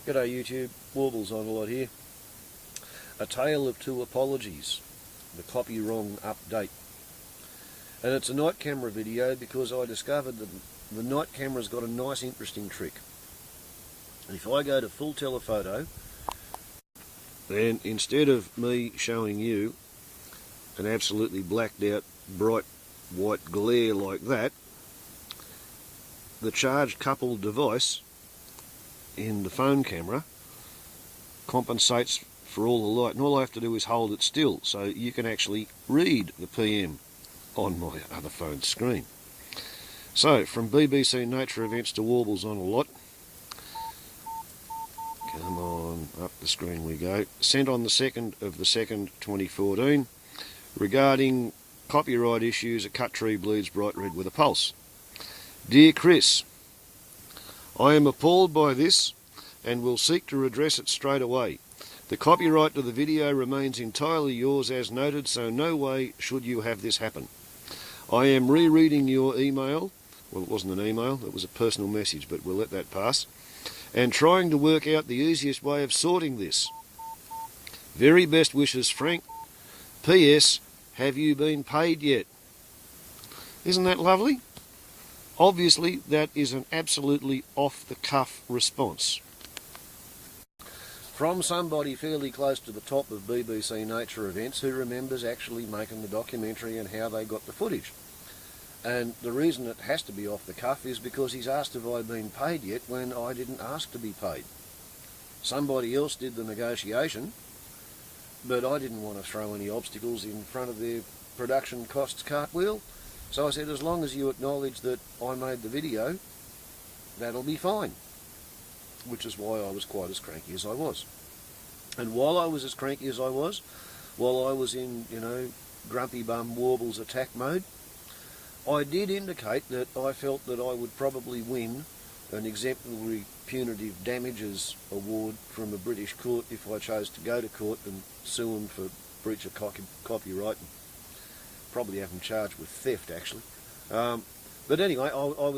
G'day YouTube, Warbles on a lot here. A tale of two apologies, the Copywrong update. And it's a night camera video because I discovered that the night camera's got a nice interesting trick. If I go to full telephoto, then instead of me showing you an absolutely blacked out bright white glare like that, the charged coupled device in the phone camera compensates for all the light, and all I have to do is hold it still so you can actually read the PM on my other phone screen. So from BBC Nature Events to Warbles on a lot. Come on, up the screen we go. Sent on the 2nd of the 2nd 2014 regarding copyright issues, a cut tree bleeds bright red with a pulse. Dear Chris, I am appalled by this and will seek to redress it straight away. The copyright to the video remains entirely yours as noted, so no way should you have this happen. I am rereading your email. Well, it wasn't an email, it was a personal message, but we'll let that pass. And trying to work out the easiest way of sorting this. Very best wishes, Frank. P.S. Have you been paid yet? Isn't that lovely? Obviously, that is an absolutely off-the-cuff response. From somebody fairly close to the top of BBC Nature Events who remembers actually making the documentary and how they got the footage. And the reason it has to be off the cuff is because he's asked have I been paid yet when I didn't ask to be paid. Somebody else did the negotiation, but I didn't want to throw any obstacles in front of their production costs cartwheel. So I said, as long as you acknowledge that I made the video, that'll be fine. Which is why I was quite as cranky as I was. And while I was as cranky as I was, while I was in, grumpy bum Warbles attack mode, I did indicate that I felt that I would probably win an exemplary punitive damages award from a British court if I chose to go to court and sue them for breach of copyright. And probably have them charged with theft, actually. But anyway, I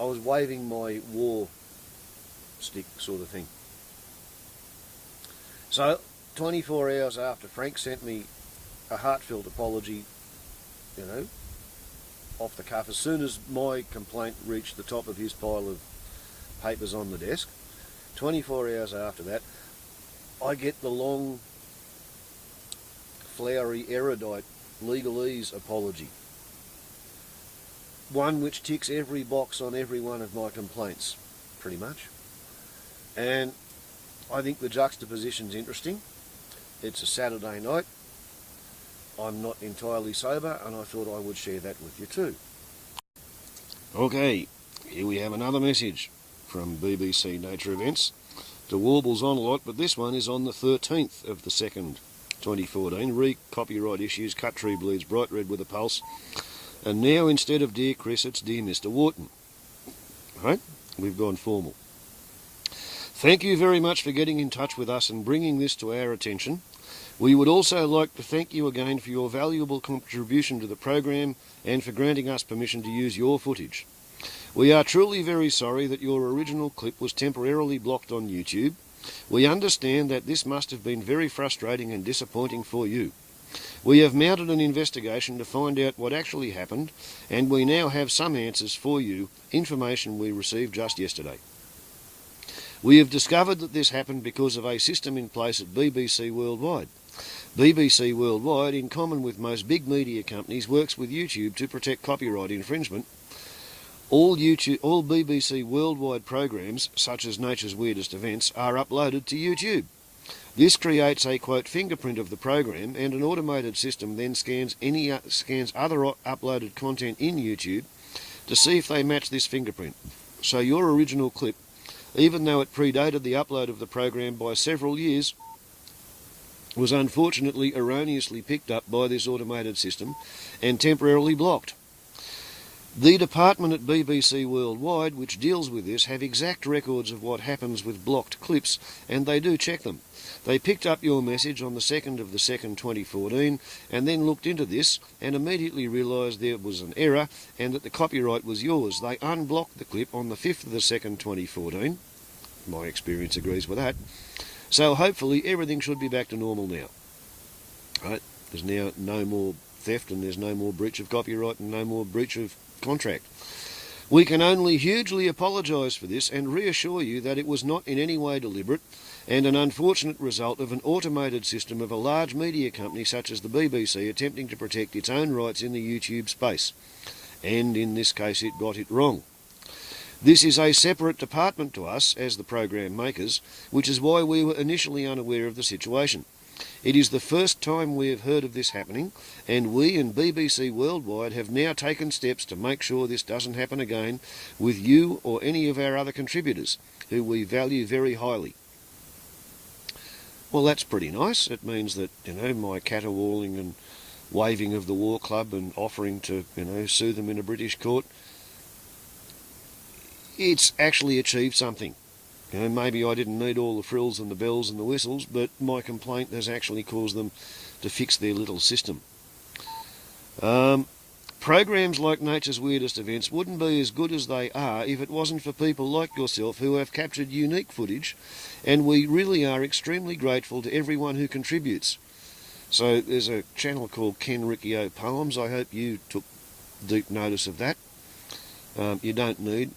was waving my war stick sort of thing. So 24 hours after, Frank sent me a heartfelt apology, off the cuff, as soon as my complaint reached the top of his pile of papers on the desk. 24 hours after that, I get the long, flowery, erudite legalese apology. One which ticks every box on every one of my complaints, pretty much. And I think the juxtaposition's interesting. It's a Saturday night. I'm not entirely sober, and I thought I would share that with you too. Okay, here we have another message from BBC Nature Events to Warbles on a lot, but this one is on the 13th of the 2nd, 2014. Copyright issues, cut tree bleeds bright red with a pulse. And now instead of Dear Chris, it's Dear Mr. Wharton. Right? We've gone formal. Thank you very much for getting in touch with us and bringing this to our attention. We would also like to thank you again for your valuable contribution to the program and for granting us permission to use your footage. We are truly very sorry that your original clip was temporarily blocked on YouTube. We understand that this must have been very frustrating and disappointing for you. We have mounted an investigation to find out what actually happened, and we now have some answers for you, information we received just yesterday. We have discovered that this happened because of a system in place at BBC Worldwide. BBC Worldwide, in common with most big media companies, works with YouTube to protect copyright infringement. All BBC Worldwide programs, such as Nature's Weirdest Events, are uploaded to YouTube. This creates a, quote, fingerprint of the program, and an automated system then scans other uploaded content in YouTube to see if they match this fingerprint. So your original clip, even though it predated the upload of the program by several years, was unfortunately erroneously picked up by this automated system and temporarily blocked. The department at BBC Worldwide, which deals with this, have exact records of what happens with blocked clips, and they do check them. They picked up your message on the 2nd of the 2nd 2014 and then looked into this and immediately realised there was an error and that the copyright was yours. They unblocked the clip on the 5th of the 2nd 2014 my experience agrees with that. So hopefully everything should be back to normal now. Right? There's now no more theft, and there's no more breach of copyright, and no more breach of contract. We can only hugely apologise for this and reassure you that it was not in any way deliberate and an unfortunate result of an automated system of a large media company such as the BBC attempting to protect its own rights in the YouTube space. And in this case it got it wrong. This is a separate department to us as the program makers, which is why we were initially unaware of the situation. It is the first time we have heard of this happening, and we and BBC Worldwide have now taken steps to make sure this doesn't happen again with you or any of our other contributors, who we value very highly. Well, that's pretty nice. It means that, my caterwauling and waving of the War Club and offering to, sue them in a British court, it's actually achieved something. Maybe I didn't need all the frills and the bells and the whistles, but my complaint has actually caused them to fix their little system. Programs like Nature's Weirdest Events wouldn't be as good as they are if it wasn't for people like yourself who have captured unique footage, and we really are extremely grateful to everyone who contributes. So there's a channel called Riccio Poems. I hope you took deep notice of that. You don't need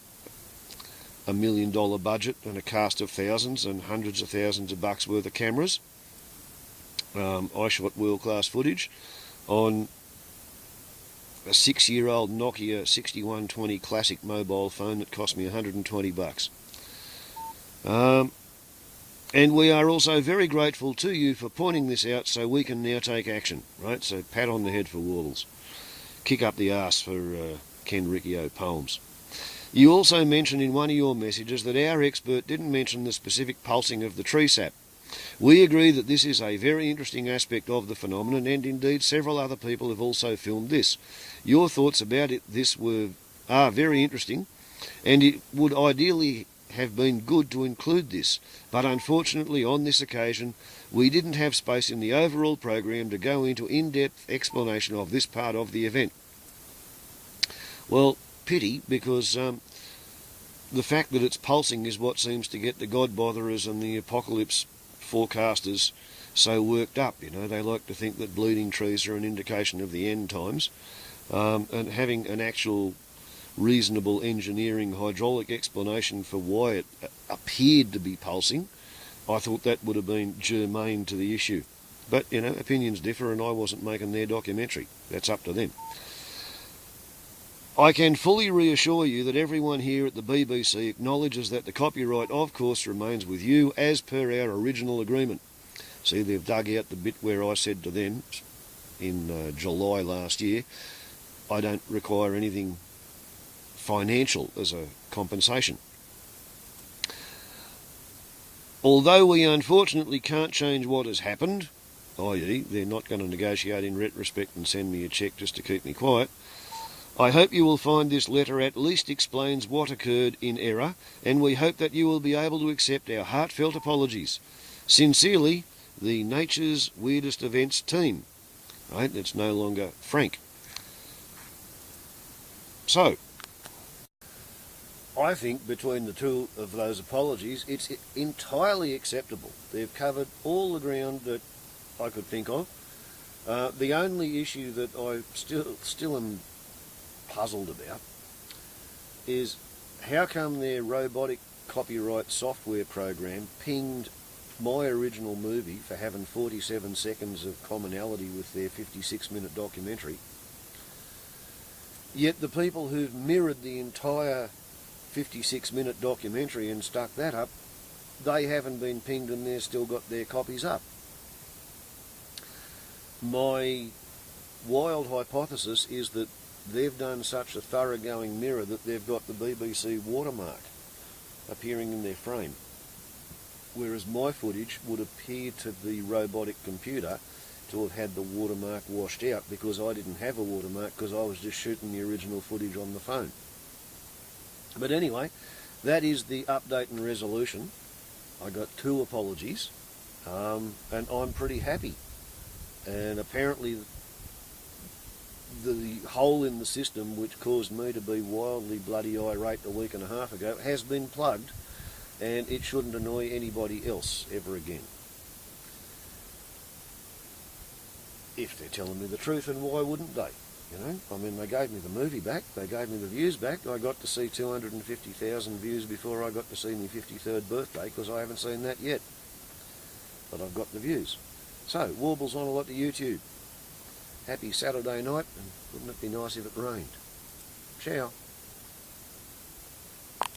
$1 million budget and a cast of thousands and hundreds of thousands of bucks worth of cameras. I shot world-class footage on a 6-year-old Nokia 6120 classic mobile phone that cost me 120 bucks. And we are also very grateful to you for pointing this out so we can now take action, right? So pat on the head for Warbles. Kick up the arse for Ken Riccio Poems. You also mentioned in one of your messages that our expert didn't mention the specific pulsing of the tree sap. We agree that this is a very interesting aspect of the phenomenon, and indeed several other people have also filmed this. Your thoughts about this are very interesting, and it would ideally have been good to include this, but unfortunately on this occasion we didn't have space in the overall program to go into in-depth explanation of this part of the event. Well, pity, because the fact that it's pulsing is what seems to get the God-botherers and the apocalypse forecasters so worked up. They like to think that bleeding trees are an indication of the end times, and having an actual reasonable engineering hydraulic explanation for why it appeared to be pulsing, I thought that would have been germane to the issue. But, opinions differ, and I wasn't making their documentary. That's up to them. I can fully reassure you that everyone here at the BBC acknowledges that the copyright, of course, remains with you as per our original agreement. See, they've dug out the bit where I said to them in July last year, I don't require anything financial as a compensation. Although we unfortunately can't change what has happened, i.e. they're not going to negotiate in retrospect and send me a cheque just to keep me quiet, I hope you will find this letter at least explains what occurred in error, and we hope that you will be able to accept our heartfelt apologies. Sincerely, the Nature's Weirdest Events team. Right? It's no longer Frank. So, I think between the two of those apologies, it's entirely acceptable. They've covered all the ground that I could think of. The only issue that I still am puzzled about is how come their robotic copyright software program pinged my original movie for having 47 seconds of commonality with their 56-minute documentary, yet the people who've mirrored the entire 56-minute documentary and stuck that up, they haven't been pinged and they've still got their copies up. My wild hypothesis is that they've done such a thoroughgoing mirror that they've got the BBC watermark appearing in their frame, whereas my footage would appear to the robotic computer to have had the watermark washed out because I didn't have a watermark because I was just shooting the original footage on the phone. But anyway, that is the update and resolution. I got 2 apologies, and I'm pretty happy. And apparently the hole in the system which caused me to be wildly bloody irate a week and a half ago has been plugged, and it shouldn't annoy anybody else ever again. If they're telling me the truth, and why wouldn't they? You know, I mean, they gave me the movie back, they gave me the views back. I got to see 250,000 views before I got to see my 53rd birthday, because I haven't seen that yet. But I've got the views. So, warbles on a lot to YouTube. Happy Saturday night, and wouldn't it be nice if it rained? Ciao.